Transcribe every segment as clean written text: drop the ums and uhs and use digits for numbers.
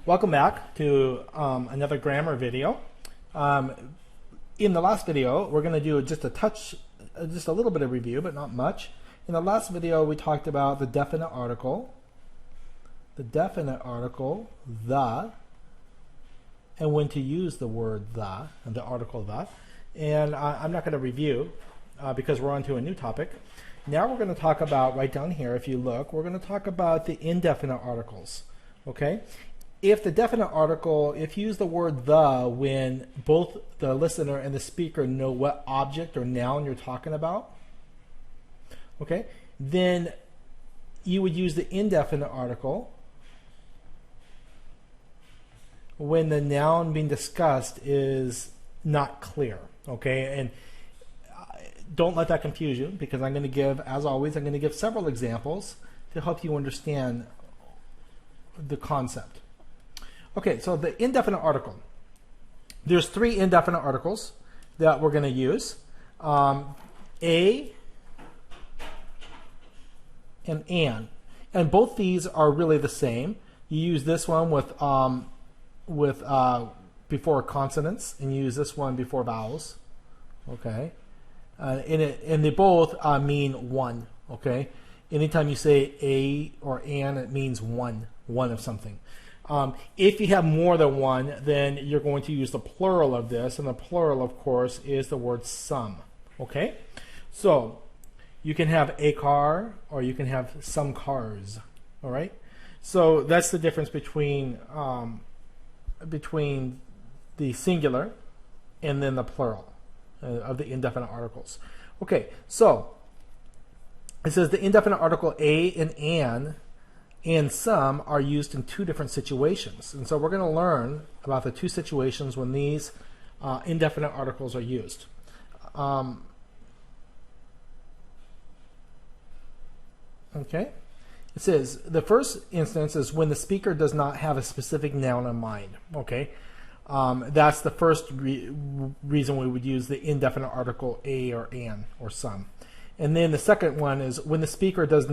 Welcome back to another grammar video. In the last video, we're going to do just a little bit of review, but not much. In the last video, we talked about the definite article, the, and when to use the word the article the. And I'm not going to review because we're on to a new topic. Now we're going to talk about, right down here, if you look, we're going to talk about the indefinite articles. Okay? If the definite article, if you use the word the when both the listener and the speaker know what object or noun you're talking about, okay, then you would use the indefinite article when the noun being discussed is not clear, okay? And don't let that confuse you, because I'm going to give, as always, I'm going to give several examples to help you understand the concept. Okay, so the indefinite article. There's three indefinite articles that we're going to use. A and an. And both these are really the same. You use this one before consonants, and you use this one before vowels. Okay, and they both mean one. Okay, anytime you say a or an, it means one of something. If you have more than one, then you're going to use the plural of this, and the plural, of course, is the word some. Okay, so you can have a car, or you can have some cars. All right, so that's the difference between the singular and then the plural of the indefinite articles. Okay, so it says the indefinite article a and an and some are used in two different situations. And so we're going to learn about the two situations when these indefinite articles are used. Okay. It says the first instance is when the speaker does not have a specific noun in mind. Okay. That's the first reason we would use the indefinite article a or an or some. And then the second one is when the speaker does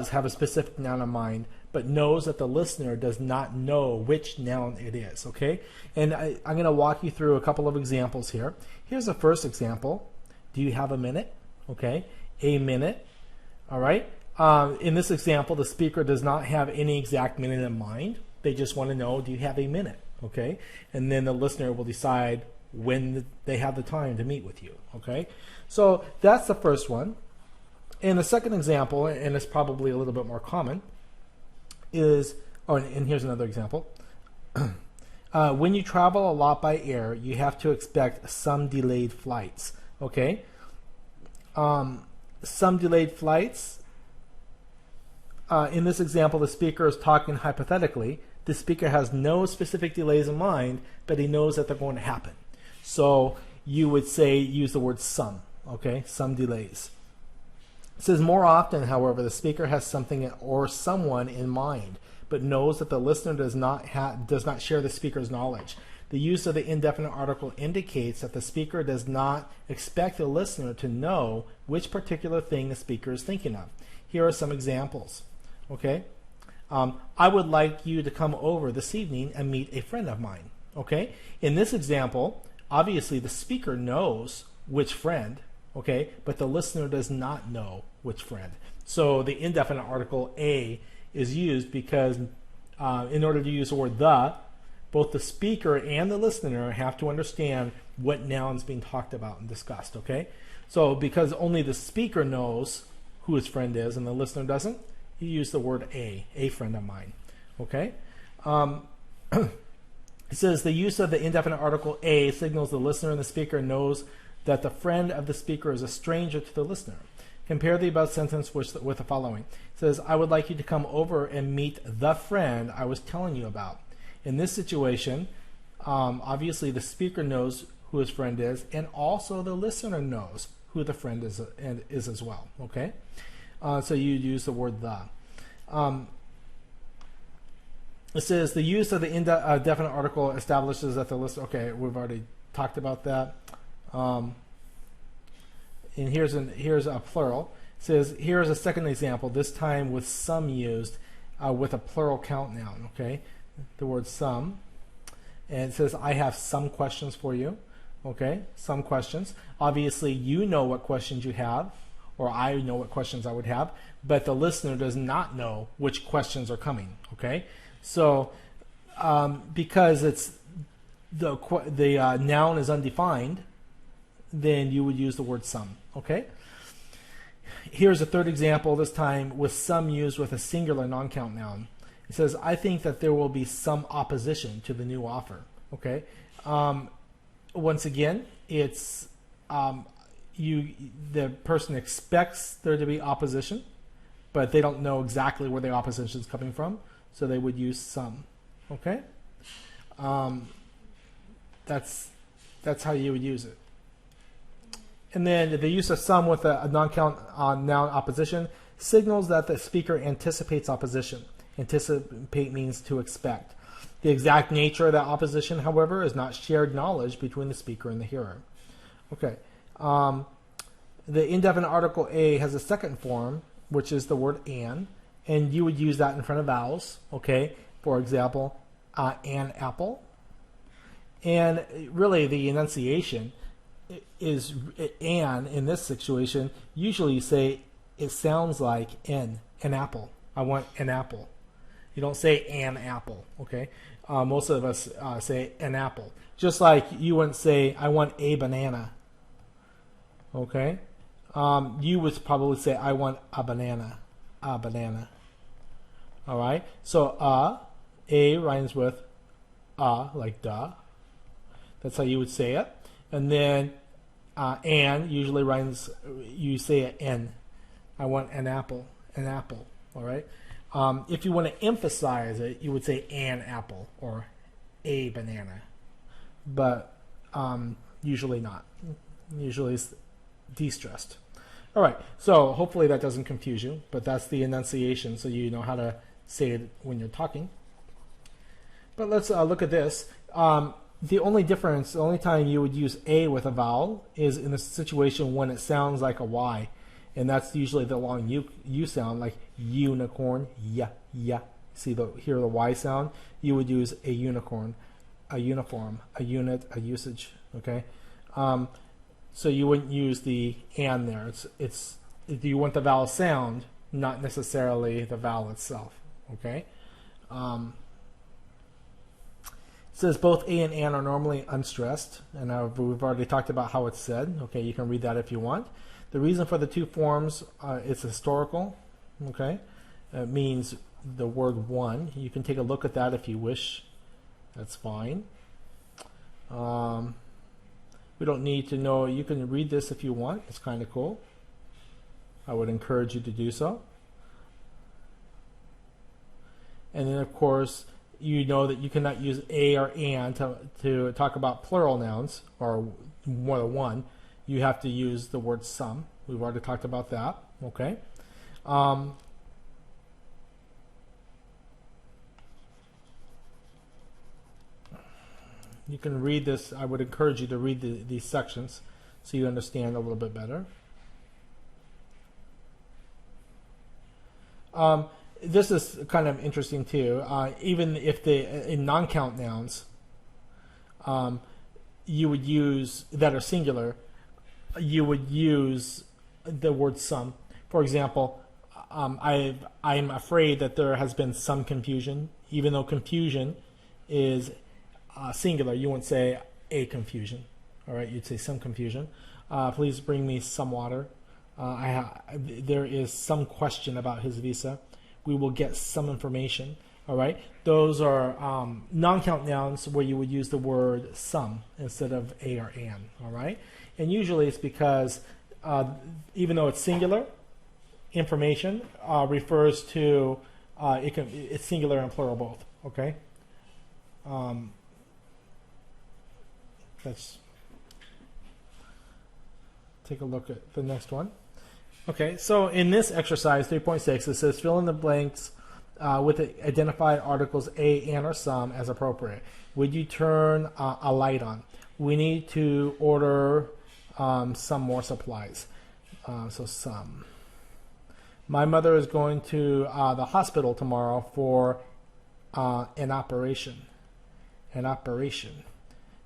have a specific noun in mind, but knows that the listener does not know which noun it is. Okay, and I'm going to walk you through a couple of examples here. Here's the first example. Do you have a minute? Okay, a minute. All right. In this example, the speaker does not have any exact minute in mind. They just want to know, do you have a minute? Okay, and then the listener will decide when they have the time to meet with you. Okay, so that's the first one. And the second example, and it's probably a little bit more common, is, and here's another example. When you travel a lot by air, you have to expect some delayed flights. Okay, some delayed flights. In this example, the speaker is talking hypothetically. The speaker has no specific delays in mind, but he knows that they're going to happen. So you would use the word some, okay, some delays. It says more often, however, the speaker has something or someone in mind, but knows that the listener does not share the speaker's knowledge. The use of the indefinite article indicates that the speaker does not expect the listener to know which particular thing the speaker is thinking of. Here are some examples, okay? I would like you to come over this evening and meet a friend of mine, okay? In this example, obviously, the speaker knows which friend, okay, but the listener does not know which friend. So the indefinite article a is used because in order to use the word the, both the speaker and the listener have to understand what noun is being talked about and discussed, okay? So because only the speaker knows who his friend is and the listener doesn't, you use the word a friend of mine, okay? It says the use of the indefinite article a signals the listener and the speaker knows that the friend of the speaker is a stranger to the listener. Compare the above sentence with the following. It says, I would like you to come over and meet the friend I was telling you about. In this situation, obviously the speaker knows who his friend is, and also the listener knows who the friend is as well. Okay, so you use the word the. It says the use of the indefinite article establishes that the listener. Okay, we've already talked about that. And here's a plural. It says here's a second example. This time with some used with a plural count noun. Okay, the word some, and it says, I have some questions for you. Okay, some questions. Obviously, you know what questions you have, or I know what questions I would have, but the listener does not know which questions are coming. Okay, so because it's the noun is undefined, then you would use the word some. Okay. Here's a third example, this time with some used with a singular non-count noun. It says, I think that there will be some opposition to the new offer. Okay. Once again, it's the person expects there to be opposition, but they don't know exactly where the opposition is coming from, so they would use some. Okay. That's how you would use it. And then the use of some with a non-count noun opposition signals that the speaker anticipates opposition. Anticipate means to expect. The exact nature of that opposition, however, is not shared knowledge between the speaker and the hearer. Okay. The indefinite article a has a second form, which is the word and you would use that in front of vowels. Okay. For example, an apple. And really, the enunciation is an in this situation. Usually, you say it sounds like an apple. I want an apple. You don't say an apple. Okay. Most of us say an apple. Just like you wouldn't say I want a banana. Okay. You would probably say I want a banana. A banana. All right. So a rhymes with like duh. That's how you would say it. And then an usually rhymes, you say it n. I want an apple. An apple. All right. If you want to emphasize it, you would say an apple or a banana. But usually not. Usually it's de-stressed. All right. So hopefully that doesn't confuse you, but that's the enunciation, so you know how to say it when you're talking. But let's look at this. The only difference, the only time you would use a with a vowel is in a situation when it sounds like a Y. And that's usually the long U sound, like unicorn, yeah. See hear the Y sound? You would use a unicorn, a uniform, a unit, a usage. Okay, so you wouldn't use the and there. It's you want the vowel sound, not necessarily the vowel itself. Okay. It says both a and an are normally unstressed, and we've already talked about how it's said. Okay, you can read that if you want. The reason for the two forms is historical. Okay, it means the word one. You can take a look at that if you wish. That's fine. We don't need to know. You can read this if you want. It's kind of cool. I would encourage you to do so. And then, of course, you know that you cannot use a or an to talk about plural nouns or more than one. You have to use the word some. We've already talked about that. Okay. You can read this. I would encourage you to read these sections so you understand a little bit better. This is kind of interesting too. Even if in non-count nouns, you would use that are singular, you would use the word some. For example, I'm afraid that there has been some confusion, even though confusion is singular. You wouldn't say a confusion. All right, you'd say some confusion. Please bring me some water. There is some question about his visa. We will get some information. All right, those are non-count nouns where you would use the word some instead of a or an. All right, and usually it's because even though it's singular, information refers to it's singular and plural both. Okay, let's take a look at the next one. Okay, so in this exercise 3.6, it says fill in the blanks with the identified articles a, and, or some as appropriate. Would you turn a light on? We need to order some more supplies. So some. My mother is going to the hospital tomorrow for an operation. An operation.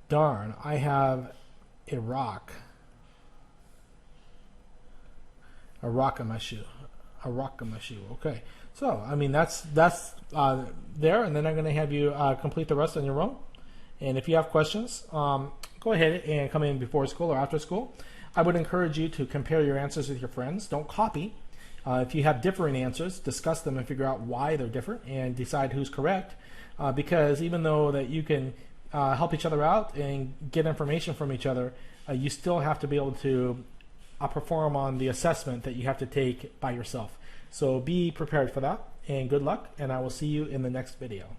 Darn, I have a rock. A rock in my shoe. A rock in my shoe. Okay. So, I mean, that's there, and then I'm going to have you complete the rest on your own. And if you have questions, go ahead and come in before school or after school. I would encourage you to compare your answers with your friends. Don't copy. If you have differing answers, discuss them and figure out why they're different and decide who's correct. Because even though that you can help each other out and get information from each other, you still have to be able to perform on the assessment that you have to take by yourself. So be prepared for that, and good luck, and I will see you in the next video.